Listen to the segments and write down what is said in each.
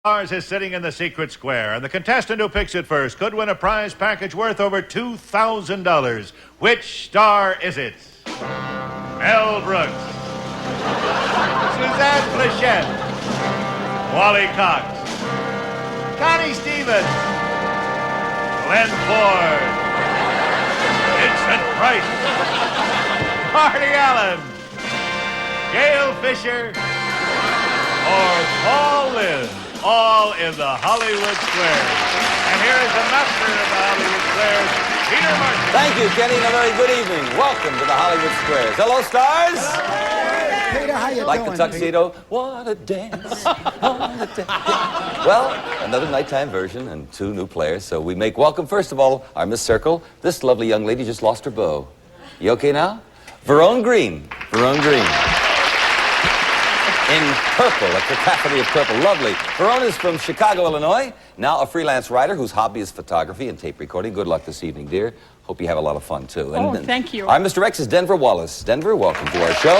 Stars is sitting in the secret square, and the contestant who picks it first could win a prize package worth over $2,000. Which star is it? Mel Brooks, Suzanne Pleshette, Wally Cox, Connie Stevens, Lynde, Vincent Price, Marty Allen, Gail Fisher, or Paul Lynde. All in the Hollywood Squares. And here is the master of the Hollywood Squares, Peter Martin. Thank you, Kenny, and a very good evening. Welcome to the Hollywood Squares. Hello, stars. Peter, how you like doing? The tuxedo? Peter? What a dance. What a dance. Well, another nighttime version and two new players. So we make welcome, first of all, our Miss Circle. This lovely young lady just lost her beau. You okay now? Verone Green. Verone Green. In purple, a cacophony of purple. Lovely. Verone is from Chicago, Illinois. Now a freelance writer whose hobby is photography and tape recording. Good luck this evening, dear. Hope you have a lot of fun, too. And thank you. Our Mr. X is Denver Wallace. Denver, welcome to our show.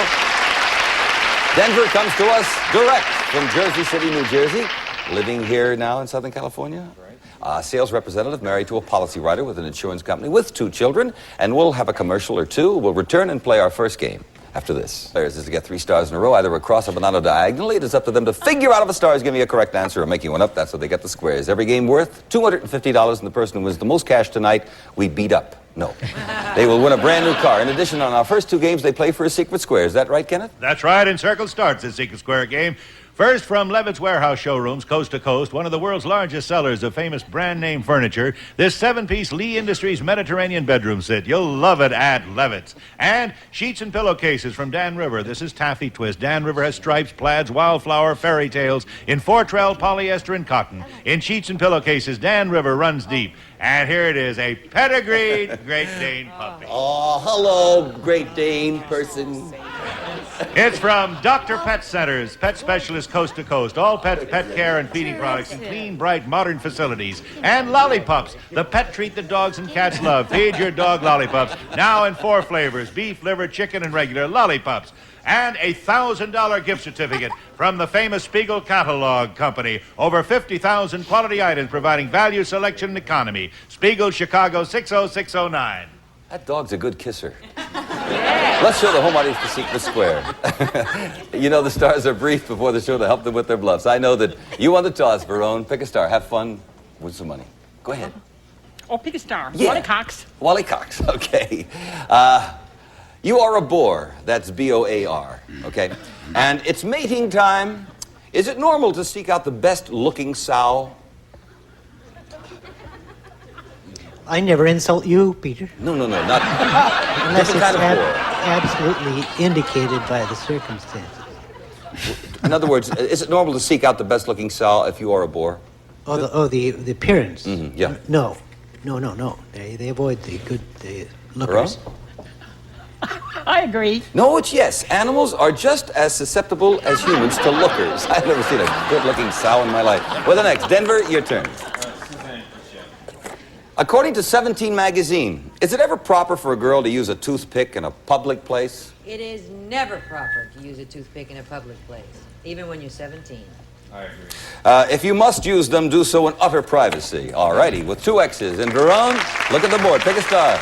Denver comes to us direct from Jersey City, New Jersey. Living here now in Southern California. Right. Sales representative, married to a policy writer with an insurance company with 2 children. And we'll have a commercial or two. We'll return and play our first game. After this, players is to get 3 stars in a row, either across or banana diagonally. It is up to them to figure out if a star is giving you a correct answer or making one up. That's how they get the squares. Every game worth $250, and the person who wins the most cash tonight, we beat up. No. They will win a brand new car. In addition, on our first 2 games, they play for a secret square. Is that right, Kenneth? That's right, and Circle starts the secret square game. First, from Levitt's Warehouse Showrooms, coast to coast, one of the world's largest sellers of famous brand-name furniture, this 7-piece Lee Industries Mediterranean bedroom set. You'll love it at Levitt's. And sheets and pillowcases from Dan River. This is Taffy Twist. Dan River has stripes, plaids, wildflower, fairy tales, in Fortrell, polyester, and cotton. In sheets and pillowcases, Dan River runs deep. And here it is, a pedigreed Great Dane puppy. Oh, hello, Great Dane person. It's from Dr. Pet Centers, pet specialist coast to coast. All pet care and feeding products in clean, bright, modern facilities. And lollipops, the pet treat that dogs and cats love. Feed your dog lollipops. Now in 4 flavors, beef, liver, chicken, and regular lollipops. And a $1,000 gift certificate from the famous Spiegel Catalog Company. Over 50,000 quality items providing value, selection, and economy. Spiegel, Chicago, 60609. That dog's a good kisser. Let's show the home audience the secret square. You know the stars are briefed before the show to help them with their bluffs. I know that you won the toss, Verone. Pick a star. Have fun. Win some money. Go ahead. Oh, pick a star. Yeah. Wally Cox. Wally Cox, okay. You are a boar. That's B-O-A-R, okay? And it's mating time. Is it normal to seek out the best-looking sow? I never insult you, Peter. No, not Unless different kind of boar. absolutely indicated by the circumstances. In other words, is it normal to seek out the best-looking sow if you are a boar? The appearance. Mm-hmm, yeah. No. They avoid the lookers. Verone? I agree. No, it's yes. Animals are just as susceptible as humans to lookers. I've never seen a good-looking sow in my life. Well, the next. Denver, your turn. According to 17 magazine, is it ever proper for a girl to use a toothpick in a public place? It is never proper to use a toothpick in a public place, even when you're 17. I agree. If you must use them, do so in utter privacy. All righty, with 2 X's. And Verone, look at the board. Pick a star.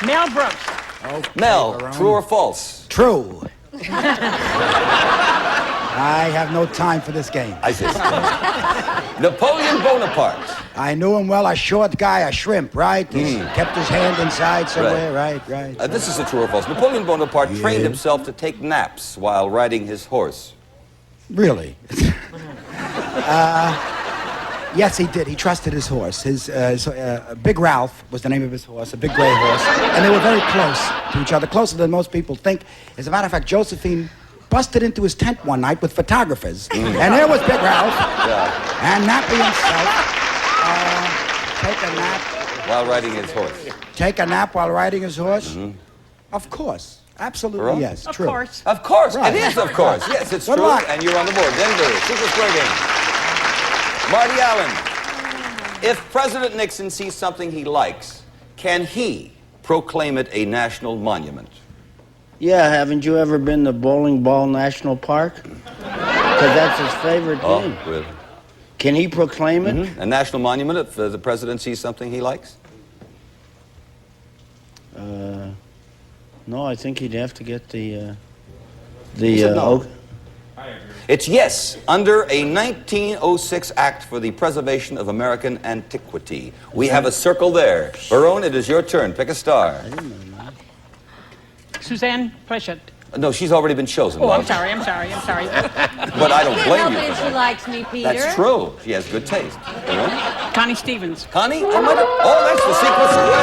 Mel Brooks. Okay, Mel, Verone. true or false? True. I have no time for this game. I see. Napoleon Bonaparte. I knew him well, a short guy, a shrimp, right? He kept his hand inside somewhere, right. This is a true or false. Napoleon Bonaparte trained himself to take naps while riding his horse. Really? Yes, he did. He trusted his horse. His Big Ralph was the name of his horse, a big gray horse. And they were very close to each other, closer than most people think. As a matter of fact, Josephine busted into his tent one night with photographers. And there was Big Ralph. Yeah. And napping himself. Take a nap. While riding his horse. Take a nap while riding his horse? Of course. Absolutely, Verone? yes. Of True. course. Of course. Right. It is, of course. Yes, it's Good true. luck. And you're on the board. Denver, Secret Square game. Marty Allen. If President Nixon sees something he likes, can he proclaim it a national monument? Yeah, haven't you ever been to Bowling Ball National Park? Because that's his favorite Oh, game. really? Can he proclaim it? A national monument if the president sees something he likes? No, I think he'd have to get the said no. oak. It's yes, under a 1906 Act for the Preservation of American Antiquity. We have a circle there. Verone, it is your turn. Pick a star. Suzanne Pleshette. No, she's already been chosen. Oh, Bob. I'm sorry. But I don't Can't blame help you it for if she that. likes me, Peter. That's true. She has good taste. Verone? Connie Stevens. Connie? Oh, that's the secret square.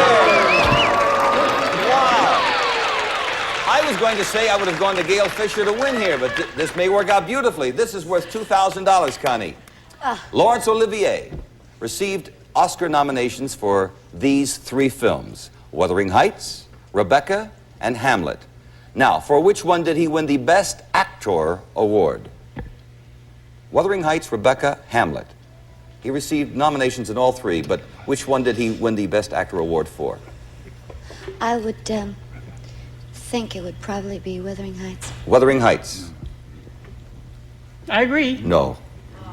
Wow. I was going to say I would have gone to Gail Fisher to win here, but this may work out beautifully. This is worth $2,000, Connie. Laurence Olivier received Oscar nominations for these 3 films: Wuthering Heights, Rebecca, and Hamlet. Now, for which one did he win the Best Actor award? Wuthering Heights, Rebecca, Hamlet. He received nominations in all 3, but which one did he win the Best Actor award for? I would think it would probably be Wuthering Heights. Wuthering Heights. I agree. No.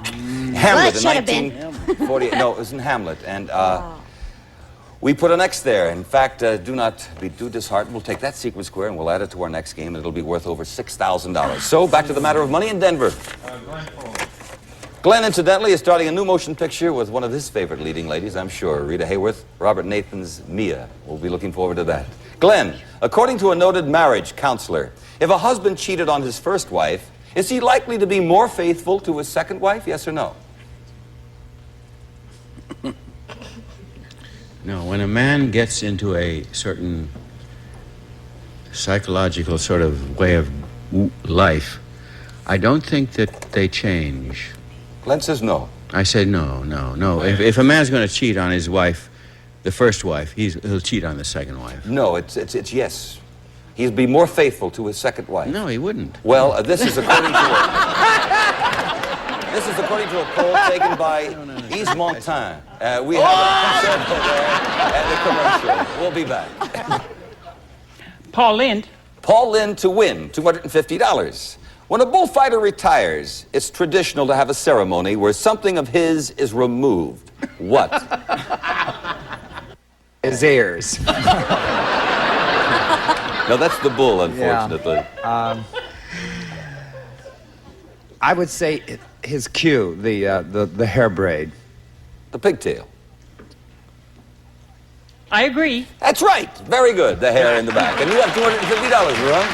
Hamlet in 1948. No, it was in Hamlet. And we put an X there. In fact, do not be too disheartened. We'll take that secret square and we'll add it to our next game, and it'll be worth over $6,000. So, back to the matter of money in Denver. Glenn, incidentally, is starting a new motion picture with one of his favorite leading ladies, I'm sure, Rita Hayworth, Robert Nathan's Mia. We'll be looking forward to that. Glenn, according to a noted marriage counselor, if a husband cheated on his first wife, is he likely to be more faithful to his second wife, yes or no? No, when a man gets into a certain psychological sort of way of life, I don't think that they change. Glenn says no. I say no. If a man's going to cheat on his wife, the first wife, he'll cheat on the second wife. No, it's yes. He'd be more faithful to his second wife. No, he wouldn't. Well, this is according to a poll taken by Yves Montand. We have a circle there and a commercial. We'll be back. Paul Lynde. Paul Lynde to win $250. When a bullfighter retires, it's traditional to have a ceremony where something of his is removed. What? His ears. No, that's the bull, unfortunately. Yeah. I would say his cue, the hair braid. The pigtail. I agree. That's right. Very good. The hair in the back. And you have $250, Verone.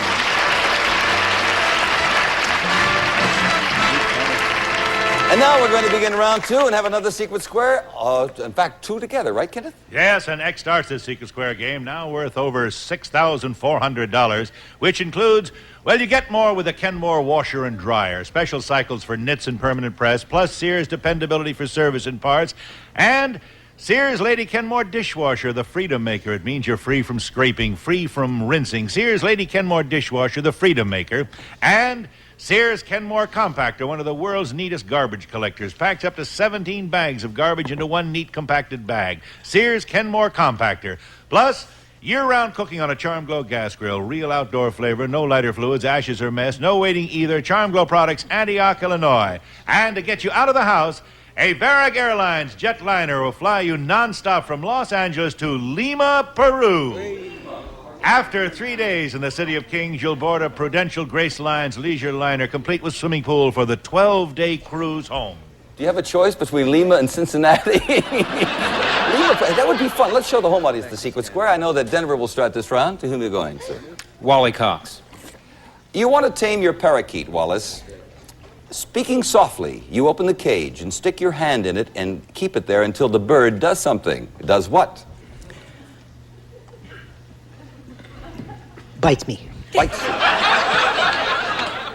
And now we're going to begin round 2 and have another secret square. In fact, 2 together, right, Kenneth? Yes, and X starts this secret square game, now worth over $6,400, which includes, well, you get more with a Kenmore washer and dryer, special cycles for knits and permanent press, plus Sears dependability for service and parts, and Sears Lady Kenmore dishwasher, the Freedom Maker. It means you're free from scraping, free from rinsing. Sears Lady Kenmore dishwasher, the Freedom Maker, and Sears Kenmore Compactor, one of the world's neatest garbage collectors. Packs up to 17 bags of garbage into one neat compacted bag. Sears Kenmore Compactor. Plus, year-round cooking on a Charm Glow gas grill. Real outdoor flavor, no lighter fluids, ashes or mess, no waiting either. Charm Glow Products, Antioch, Illinois. And to get you out of the house, a Varig Airlines jetliner will fly you nonstop from Los Angeles to Lima, Peru. After 3 days in the City of Kings, you'll board a Prudential Grace Lines leisure liner complete with swimming pool for the 12-day cruise home. Do you have a choice between Lima and Cincinnati? Lima, that would be fun. Let's show the home audience the secret square. I know that Denver will start this round. To whom are you going, sir? Wally Cox. You want to tame your parakeet, Wallace. Speaking softly, you open the cage and stick your hand in it and keep it there until the bird does something. It does what? Bites me. Bites you.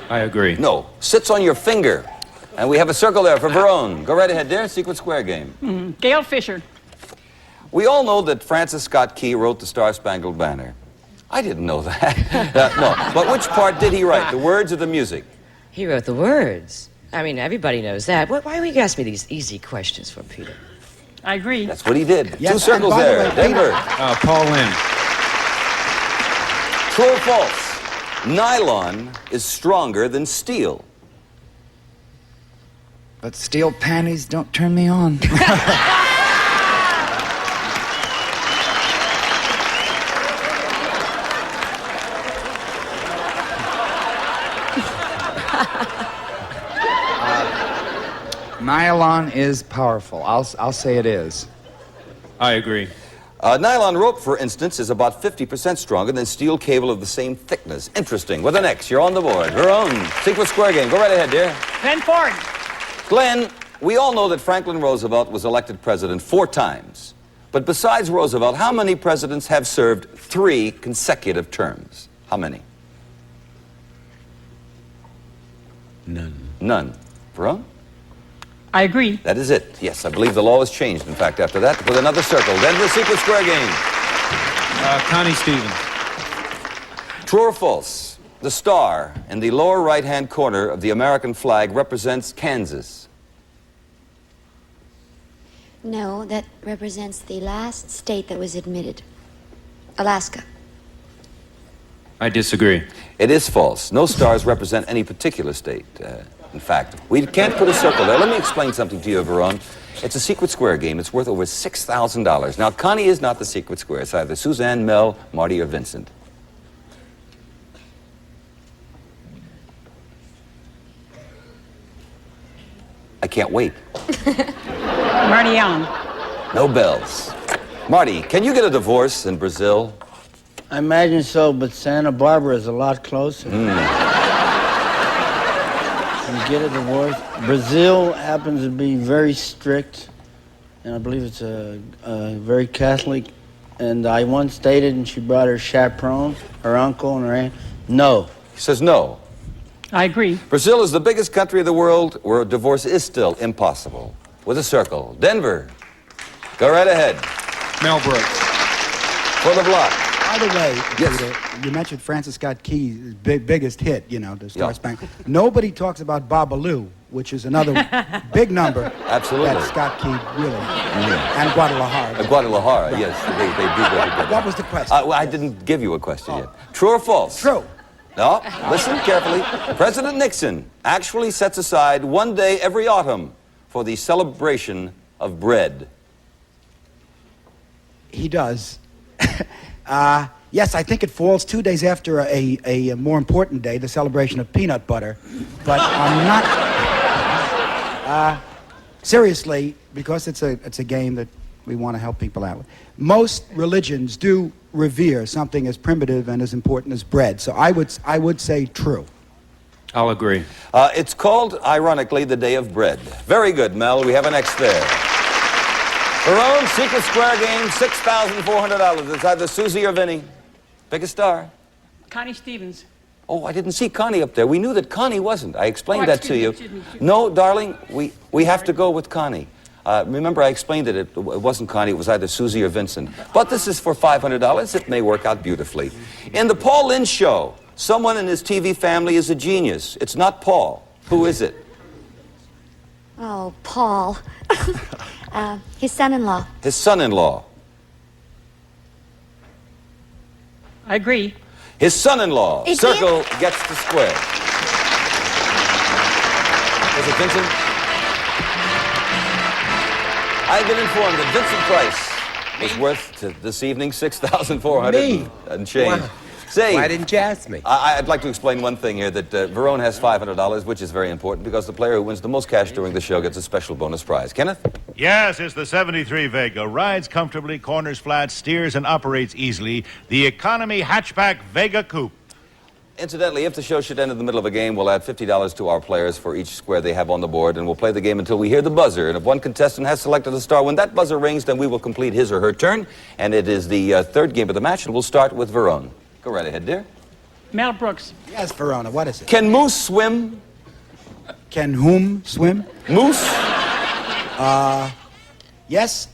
I agree. No, sits on your finger. And we have a circle there for Verone. Go right ahead, dear. Secret square game. Gail Fisher. We all know that Francis Scott Key wrote the Star-Spangled Banner. I didn't know that. No, but which part did he write? The words or the music? He wrote the words. I mean, everybody knows that. Why do you ask me these easy questions for, Peter? I agree. That's what he did. Yes, 2 circles and by the there. way, Denver. Paul Lynde. True or false? Nylon is stronger than steel. But steel panties don't turn me on. Nylon is powerful. I'll say it is. I agree. Nylon rope, for instance, is about 50% stronger than steel cable of the same thickness. Interesting. With an X, you're on the board. Verone, secret square game. Go right ahead, dear. Glenn Ford. Glenn, we all know that Franklin Roosevelt was elected president 4 times. But besides Roosevelt, how many presidents have served 3 consecutive terms? How many? None. None. Verone? I agree. That is it. Yes, I believe the law has changed, in fact, after that. With another circle. Denver secret square game. Connie Stevens. True or false? The star in the lower right-hand corner of the American flag represents Kansas. No, that represents the last state that was admitted. Alaska. I disagree. It is false. No stars represent any particular state. In fact, we can't put a circle there. Let me explain something to you, Verone. It's a secret square game. It's worth over $6,000. Now, Connie is not the secret square. It's either Suzanne, Mel, Marty, or Vincent. I can't wait. Marty Allen. No bells. Marty, can you get a divorce in Brazil? I imagine so, but Santa Barbara is a lot closer. You get a divorce. Brazil happens to be very strict, and I believe it's a very Catholic. And I once dated, and she brought her chaperone, her uncle, and her aunt. No. He says no. I agree. Brazil is the biggest country of the world where a divorce is still impossible. With a circle. Denver. Go right ahead. Mel Brooks. For the block. By the way, Yes. Peter, you mentioned Francis Scott Key's biggest hit, you know, the Star Yeah. Spangled. Nobody talks about Babalu, which is another big number. Absolutely. That Scott Key really. And Guadalajara. Guadalajara, yes. They do very good. What was the question? Well, I didn't give you a question yet. True or false? True. No, listen carefully. President Nixon actually sets aside one day every autumn for the celebration of bread. He does. Yes, I think it falls 2 days after a more important day, the celebration of peanut butter. But I'm not... seriously, because it's a game that we want to help people out with. Most religions do revere something as primitive and as important as bread. So I would say true. I'll agree. It's called, ironically, the Day of Bread. Very good, Mel. We have an X there. Verone, secret square game, $6,400. It's either Susie or Vinny. Pick a star. Connie Stevens. Oh, I didn't see Connie up there. We knew that Connie wasn't. I explained Oh, that to you. excuse me. No, darling, we have to go with Connie. Remember, I explained that it wasn't Connie. It was either Susie or Vincent. But this is for $500. It may work out beautifully. In the Paul Lynde show, someone in his TV family is a genius. It's not Paul. Who is it? Oh, Paul. His son-in-law. His son-in-law. I agree. His son-in-law. Is Circle gets the square. Is it Vincent? I've been informed that Vincent Price is worth this evening $6,400 and change. Wow. Say, Why didn't you ask me? I'd like to explain one thing here, that Verone has $500, which is very important, because the player who wins the most cash during the show gets a special bonus prize. Kenneth? Yes, it's the 73 Vega. Rides comfortably, corners flat, steers and operates easily. The economy hatchback Vega Coupe. Incidentally, if the show should end in the middle of a game, we'll add $50 to our players for each square they have on the board, and we'll play the game until we hear the buzzer. And if one contestant has selected a star, when that buzzer rings, then we will complete his or her turn. And it is the third game of the match, and we'll start with Verone. Go right ahead, dear. Mel Brooks. Yes, Verona, what is it? Can moose swim? Can whom swim? Moose? Yes.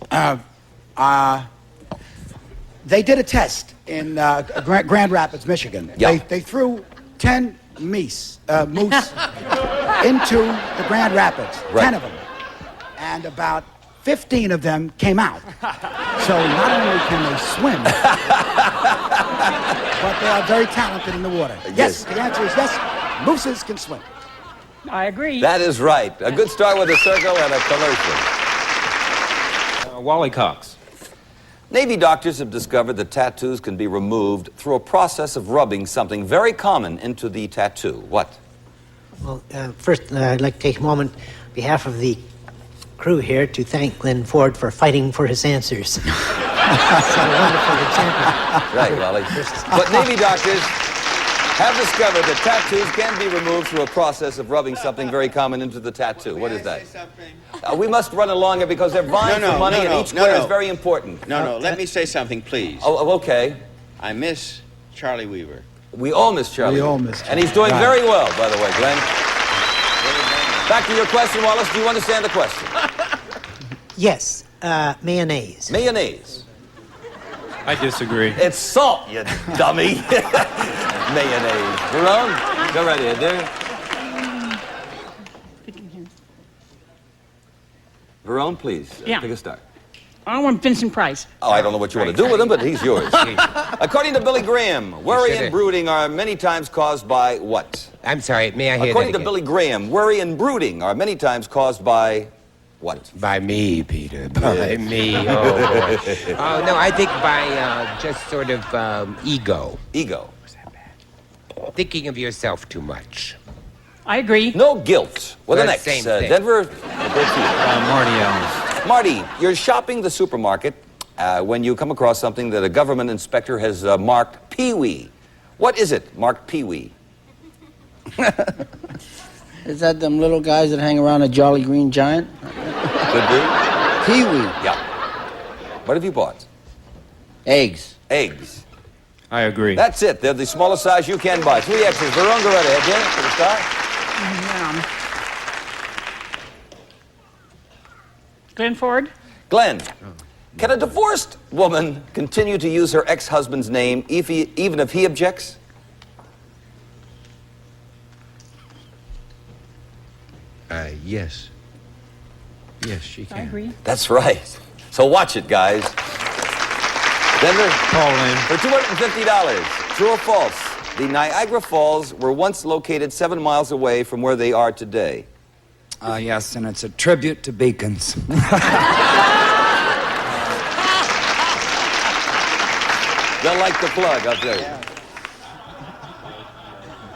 They did a test in Grand Rapids, Michigan. Yeah. They threw 10 moose into the Grand Rapids, Right. 10 of them. And about 15 of them came out. So not only can they swim, but they are very talented in the water. Yes, Yes. the answer is yes, mooses can swim. I agree. That is right. A good start with a circle and a commercial. Wally Cox. Navy doctors have discovered that tattoos can be removed through a process of rubbing something very common into the tattoo. What? Well, first, I'd like to take a moment on behalf of the crew here to thank Lynde Ford for fighting for his answers. It's a wonderful example. Right, Wally. But Navy doctors have discovered that tattoos can be removed through a process of rubbing something very common into the tattoo. What is that? We must run along here because they're vying for money and each square is very important. No, let me say something, please. Oh, okay. I miss Charlie Weaver. We all miss Charlie. We all miss Charlie. And he's doing very well, by the way, Glenn. Back to your question, Wallace. Do you understand the question? Yes, mayonnaise. Mayonnaise. I disagree. It's salt, you dummy. Mayonnaise. Verone, go right ahead there. Verone, please, Yeah. take a start. I want Vincent Price. Oh, I don't know what you want to do with him, but he's yours. According to Billy Graham, worry and brooding are many times caused by what? I'm sorry, may I hear According that to again? Billy Graham, worry and brooding are many times caused by what? By me, Peter. By me. Oh, boy. Oh, no, I think by just sort of ego. Ego. Thinking of yourself too much. I agree. No guilt. Well, the Well, next, same thing. Denver. Marty Allen. Marty, you're shopping the supermarket when you come across something that a government inspector has marked Pee-wee. What is it marked Pee-wee? Is that them little guys that hang around a Jolly Green Giant? Could be. Kiwi. Yeah. What have you bought? Eggs. Eggs. I agree. That's it. They're the smallest size you can buy. 3 X's. Verone, go right ahead, Jen, for the start. Glenn Ford? Glenn, can a divorced woman continue to use her ex-husband's name even if he objects? Yes. Yes, she can. I agree. That's right. So watch it, guys. Denver? Paul Lynde. For $250, true or false? The Niagara Falls were once located 7 miles away from where they are today. Yes, and it's a tribute to beacons. They'll like the plug, I'll tell you.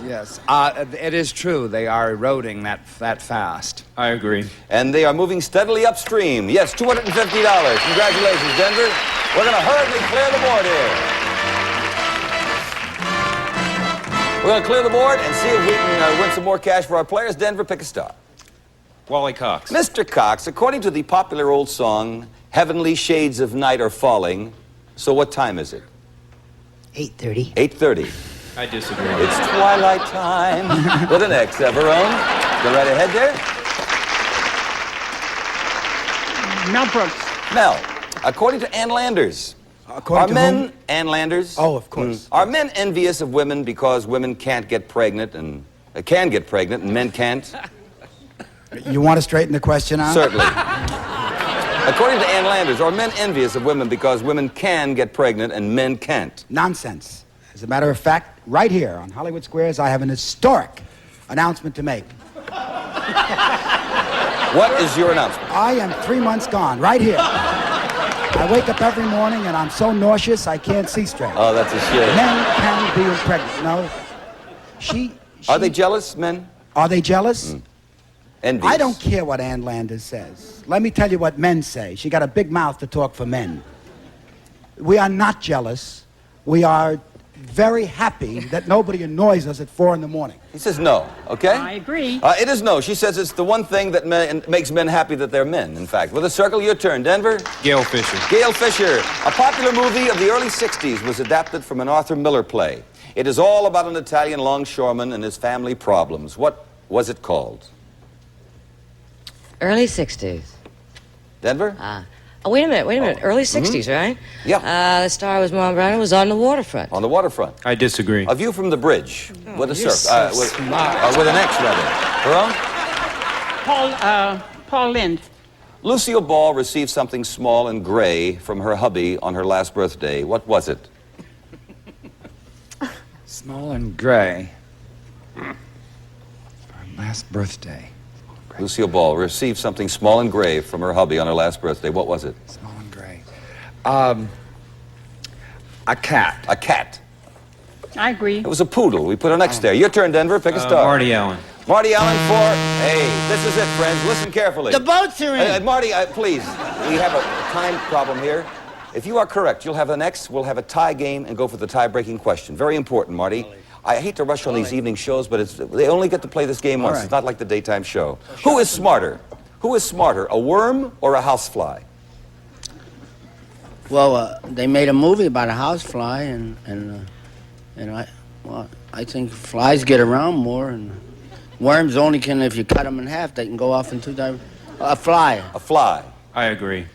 Yes, it is true. They are eroding that fast. I agree. And they are moving steadily upstream. Yes, $250. Congratulations, Denver. We're going to hurriedly clear the board here. We're going to clear the board and see if we can win some more cash for our players. Denver, pick a star. Wally Cox. Mr. Cox, according to the popular old song, Heavenly Shades of Night Are Falling, so what time is it? 8:30. 8:30. I disagree. It's twilight time. With an X, Verone. Go right ahead there. Mel Brooks. Mel, according to Ann Landers, According to men, whom? Ann Landers? Oh, of course. Are men envious of women because women can't get pregnant and can get pregnant and men can't? You want to straighten the question out? Certainly. According to Ann Landers, are men envious of women because women can get pregnant and men can't? Nonsense. As a matter of fact, right here on Hollywood Squares, I have an historic announcement to make. What is your announcement? I am 3 months gone, right here. I wake up every morning and I'm so nauseous I can't see straight. Oh, that's a shame. Men can be pregnant. No. Are they jealous, men? Are they jealous? Envious. I don't care what Ann Landers says. Let me tell you what men say. She got a big mouth to talk for men. We are not jealous. We are very happy that nobody annoys us at 4 in the morning. He says no, okay? I agree. It is no. She says it's the one thing that makes men happy that they're men, in fact. With a circle, your turn. Denver? Gail Fisher. Gail Fisher. A popular movie of the early 60s was adapted from an Arthur Miller play. It is all about an Italian longshoreman and his family problems. What was it called? Early 60s. Denver? Oh, wait a minute. Early 60s, right? Yeah. The star was Marlon Brando, was on the waterfront. On the waterfront. I disagree. A view from the bridge with a you're surf. so With an X, rather. Verone? Paul Lynde. Lucille Ball received something small and gray from her hubby on her last birthday. What was it? Small and gray. Last birthday. Lucille Ball received something small and gray from her hubby on her last birthday. What was it? Small and gray. A cat. A cat. I agree. It was a poodle. We put her next there. Your turn, Denver. Pick a star. Marty Allen. Marty Allen for... Hey, this is it, friends. Listen carefully. The boats are in. Marty, please. We have a time problem here. If you are correct, you'll have the next. We'll have a tie game and go for the tie-breaking question. Very important, Marty. I hate to rush on these evening shows, but they only get to play this game once. It's not like the daytime show. Who is smarter? Who is smarter, a worm or a housefly? Well, they made a movie about a housefly, and I think flies get around more, and worms only can, if you cut them in half, they can go off in two directions. A fly. A fly. I agree.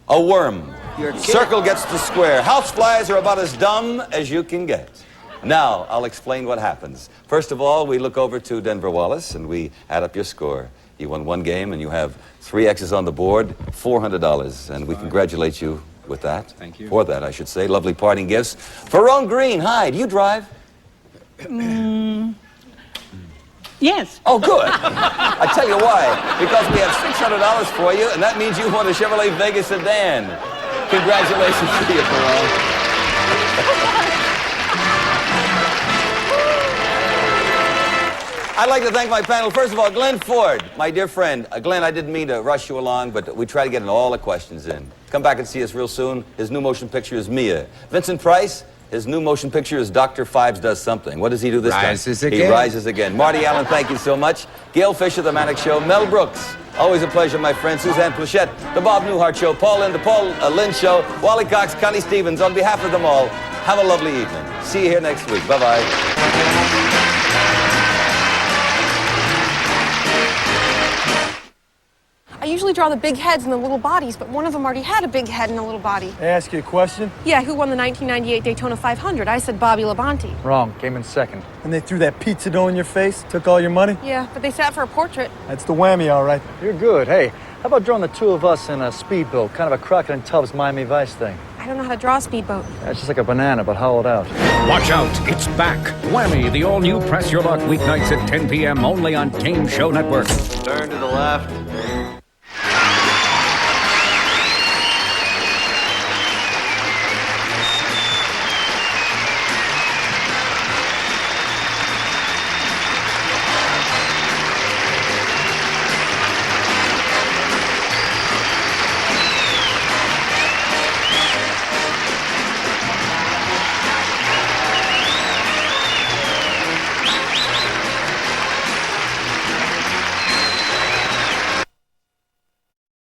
A worm. You're kidding. Circle gets the square. Houseflies are about as dumb as you can get. Now, I'll explain what happens. First of all, we look over to Denver Wallace, and we add up your score. You won one game, and you have 3 X's on the board, $400, and we congratulate you with that. Thank you. For that, I should say. Lovely parting gifts. Verone Green, hi, do you drive? Yes. Oh, good. I tell you why. Because we have $600 for you, and that means you won a Chevrolet Vega sedan. Congratulations to you, Verone. I'd like to thank my panel. First of all, Glenn Ford, my dear friend. Glenn, I didn't mean to rush you along, but we try to get all the questions in. Come back and see us real soon. His new motion picture is Mia. Vincent Price, his new motion picture is Dr. Fives Does Something. What does he do this time? Rises again. He rises again. Marty Allen, thank you so much. Gail Fisher, The Manic Show. Mel Brooks, always a pleasure, my friend. Suzanne Pleshette, The Bob Newhart Show. Paul Lynde, The Lynde Show. Wally Cox, Connie Stevens. On behalf of them all, have a lovely evening. See you here next week. Bye-bye. I usually draw the big heads and the little bodies, but one of them already had a big head and a little body. May I ask you a question? Yeah, who won the 1998 Daytona 500? I said Bobby Labonte. Wrong. Came in second. And they threw that pizza dough in your face? Took all your money? Yeah, but they sat for a portrait. That's the whammy, all right. You're good. Hey, how about drawing the two of us in a speedboat? Kind of a Crockett and Tubbs Miami Vice thing. I don't know how to draw a speedboat. That's just like a banana, but hollowed out. Watch out, it's back. Whammy, the all-new Press Your Luck, weeknights at 10 p.m. only on Game Show Network. Turn to the left.